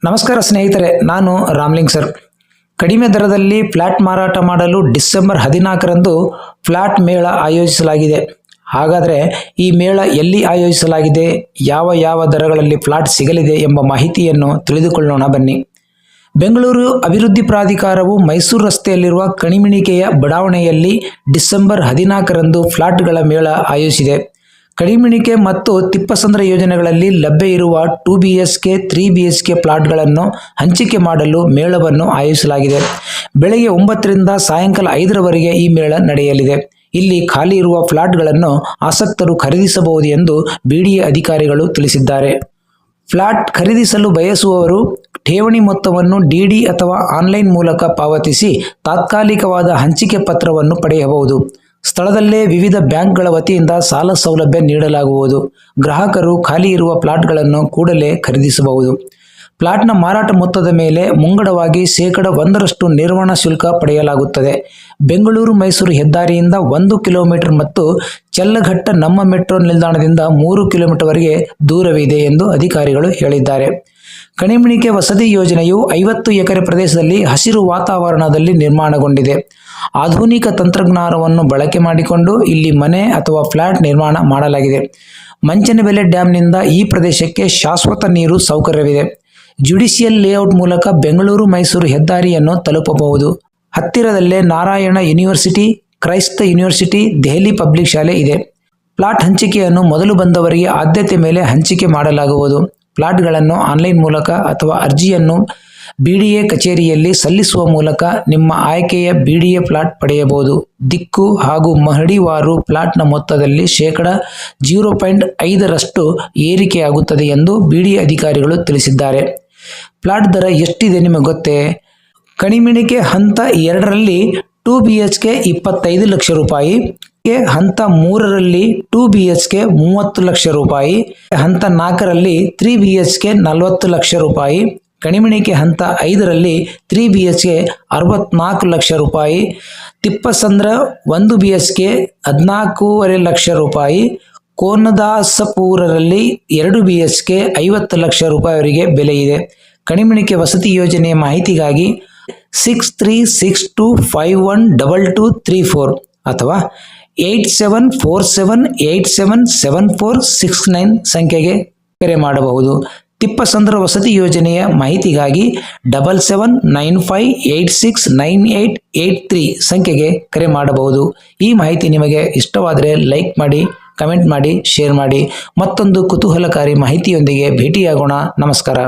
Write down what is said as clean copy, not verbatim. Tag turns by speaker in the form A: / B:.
A: ನಮಸ್ಕಾರ ಸ್ನೇಹಿತರೆ, ನಾನು ರಾಮ್ಲಿಂಗ್ ಸರ್. ಕಡಿಮೆ ದರದಲ್ಲಿ ಫ್ಲಾಟ್ ಮಾರಾಟ ಮಾಡಲು ಡಿಸೆಂಬರ್ 14ರಂದು ಫ್ಲಾಟ್ ಮೇಳ ಆಯೋಜಿಸಲಾಗಿದೆ. ಹಾಗಾದರೆ ಈ ಮೇಳ ಎಲ್ಲಿ ಆಯೋಜಿಸಲಾಗಿದೆ, ಯಾವ ದರಗಳಲ್ಲಿ ಫ್ಲಾಟ್ ಸಿಗಲಿದೆ ಎಂಬ ಮಾಹಿತಿಯನ್ನು ತಿಳಿದುಕೊಳ್ಳೋಣ ಬನ್ನಿ. ಬೆಂಗಳೂರು ಅಭಿವೃದ್ಧಿ ಪ್ರಾಧಿಕಾರವು ಮೈಸೂರು ರಸ್ತೆಯಲ್ಲಿರುವ ಕಣಿಮಿಣಿಕೆಯ ಬಡಾವಣೆಯಲ್ಲಿ ಡಿಸೆಂಬರ್ 14ರಂದು ಫ್ಲಾಟ್ಗಳ ಮೇಳ ಆಯೋಜಿಸಿದೆ. ಕಣಿಮಿಣಿಕೆ ಮತ್ತು ತಿಪ್ಪಸಂದ್ರ ಯೋಜನೆಗಳಲ್ಲಿ ಲಭ್ಯ ಇರುವ 2 BHK 3 BHK ಪ್ಲಾಟ್ಗಳನ್ನು ಹಂಚಿಕೆ ಮಾಡಲು ಮೇಳವನ್ನು ಆಯೋಜಿಸಲಾಗಿದೆ. ಬೆಳಗ್ಗೆ 9ರಿಂದ ಸಾಯಂಕಾಲ 5ರವರೆಗೆ ಈ ಮೇಳ ನಡೆಯಲಿದೆ. ಇಲ್ಲಿ ಖಾಲಿ ಇರುವ ಫ್ಲಾಟ್ಗಳನ್ನು ಆಸಕ್ತರು ಖರೀದಿಸಬಹುದು ಎಂದು ಬಿಡಿಎ ಅಧಿಕಾರಿಗಳು ತಿಳಿಸಿದ್ದಾರೆ. ಫ್ಲಾಟ್ ಖರೀದಿಸಲು ಬಯಸುವವರು ಠೇವಣಿ ಮೊತ್ತವನ್ನು ಡಿಡಿ ಅಥವಾ ಆನ್ಲೈನ್ ಮೂಲಕ ಪಾವತಿಸಿ ತಾತ್ಕಾಲಿಕವಾದ ಹಂಚಿಕೆ ಪತ್ರವನ್ನು ಪಡೆಯಬಹುದು. ಸ್ಥಳದಲ್ಲೇ ವಿವಿಧ ಬ್ಯಾಂಕ್ಗಳ ವತಿಯಿಂದ ಸಾಲ ಸೌಲಭ್ಯ ನೀಡಲಾಗುವುದು. ಗ್ರಾಹಕರು ಖಾಲಿ ಇರುವ ಪ್ಲಾಟ್ಗಳನ್ನು ಕೂಡಲೇ ಖರೀದಿಸಬಹುದು. ಪ್ಲಾಟ್ನ ಮಾರಾಟ ಮೊತ್ತದ ಮೇಲೆ ಮುಂಗಡವಾಗಿ 1% ನಿರ್ವಹಣಾ ಶುಲ್ಕ ಪಡೆಯಲಾಗುತ್ತದೆ. ಬೆಂಗಳೂರು ಮೈಸೂರು ಹೆದ್ದಾರಿಯಿಂದ 1 ಕಿಲೋಮೀಟರ್ ಮತ್ತು ಚಲ್ಲಘಟ್ಟ ನಮ್ಮ ಮೆಟ್ರೋ ನಿಲ್ದಾಣದಿಂದ 3 ಕಿಲೋಮೀಟರ್ವರೆಗೆ ದೂರವಿದೆ ಎಂದು ಅಧಿಕಾರಿಗಳು ಹೇಳಿದ್ದಾರೆ. ಕಣಿಮಿಣಿಕೆ ವಸತಿ ಯೋಜನೆಯು 50 ಎಕರೆ ಪ್ರದೇಶದಲ್ಲಿ ಹಸಿರು ವಾತಾವರಣದಲ್ಲಿ ನಿರ್ಮಾಣಗೊಂಡಿದೆ. ಆಧುನಿಕ ತಂತ್ರಜ್ಞಾನವನ್ನು ಬಳಕೆ ಮಾಡಿಕೊಂಡು ಇಲ್ಲಿ ಮನೆ ಅಥವಾ ಫ್ಲಾಟ್ ನಿರ್ಮಾಣ ಮಾಡಲಾಗಿದೆ. ಮಂಚನಬೆಲೆ ಡ್ಯಾಂನಿಂದ ಈ ಪ್ರದೇಶಕ್ಕೆ ಶಾಶ್ವತ ನೀರು ಸೌಕರ್ಯವಿದೆ. ಜುಡಿಷಿಯಲ್ ಲೇಔಟ್ ಮೂಲಕ ಬೆಂಗಳೂರು ಮೈಸೂರು ಹೆದ್ದಾರಿಯನ್ನು ತಲುಪಬಹುದು. ಹತ್ತಿರದಲ್ಲೇ ನಾರಾಯಣ ಯೂನಿವರ್ಸಿಟಿ, ಕ್ರೈಸ್ತ ಯೂನಿವರ್ಸಿಟಿ, ದೆಹಲಿ ಪಬ್ಲಿಕ್ ಶಾಲೆ ಇದೆ. ಪ್ಲಾಟ್ ಹಂಚಿಕೆಯನ್ನು ಮೊದಲು ಬಂದವರಿಗೆ ಆದ್ಯತೆ ಮೇಲೆ ಹಂಚಿಕೆ ಮಾಡಲಾಗುವುದು. ಪ್ಲಾಟ್ಗಳನ್ನು ಆನ್ಲೈನ್ ಮೂಲಕ ಅಥವಾ ಅರ್ಜಿಯನ್ನು ಬಿಡಿಎ ಕಚೇರಿಯಲ್ಲಿ ಸಲ್ಲಿಸುವ ಮೂಲಕ ನಿಮ್ಮ ಆಯ್ಕೆಯ ಬಿಡಿಎ ಪ್ಲಾಟ್ ಪಡೆಯಬಹುದು. ದಿಕ್ಕು ಹಾಗೂ ಮಹಡಿವಾರು ಪ್ಲಾಟ್ನ ಮೊತ್ತದಲ್ಲಿ 0.5% ಏರಿಕೆಯಾಗುತ್ತದೆ ಎಂದು ಬಿಡಿಎ ಅಧಿಕಾರಿಗಳು ತಿಳಿಸಿದ್ದಾರೆ. ಪ್ಲಾಟ್ ದರ ಎಷ್ಟಿದೆ ನಿಮಗೆ ಗೊತ್ತೇ? ಕಣಿಮಿಣಿಕೆ ಹಂತ 2ರಲ್ಲಿ 2 BHK 25 ಲಕ್ಷ ರೂಪಾಯಿ, ಹಂತ 3ರಲ್ಲಿ 2 BHK 30 ಲಕ್ಷ ರೂಪಾಯಿ, ಹಂತ 4ರಲ್ಲಿ 3 BHK 40 ಲಕ್ಷ ರೂಪಾಯಿ, ಕಣಿಮಿಣಿಕೆ ಹಂತ 5ರಲ್ಲಿ 3 BHK 64 ಲಕ್ಷ ರೂಪಾಯಿ, ತಿಪ್ಪಸಂದ್ರ 1 BHK 14.5 ಲಕ್ಷ ರೂಪಾಯಿ, ಕೋನದಾಸಪುರದಲ್ಲಿ 2 BHK 50 ಲಕ್ಷ ರೂಪಾಯಿವರೆಗೆ ಬೆಲೆ ಇದೆ. ಕಣಿಮಿಣಿಕೆ ವಸತಿ ಯೋಜನೆಯ ಮಾಹಿತಿಗಾಗಿ 6362512234 ಅಥವಾ 8747877469 ಸಂಖ್ಯೆಗೆ ಕರೆ ಮಾಡಬಹುದು. ತಿಪ್ಪಸಂದ್ರ ವಸತಿ ಯೋಜನೆಯ ಮಾಹಿತಿಗಾಗಿ 7795869883 ಸಂಖ್ಯೆಗೆ ಕರೆ ಮಾಡಬಹುದು. ಈ ಮಾಹಿತಿ ನಿಮಗೆ ಇಷ್ಟವಾದರೆ ಲೈಕ್ ಮಾಡಿ, ಕಮೆಂಟ್ ಮಾಡಿ, ಶೇರ್ ಮಾಡಿ. ಮತ್ತೊಂದು ಕುತೂಹಲಕಾರಿ ಮಾಹಿತಿಯೊಂದಿಗೆ ಭೇಟಿಯಾಗೋಣ. ನಮಸ್ಕಾರ.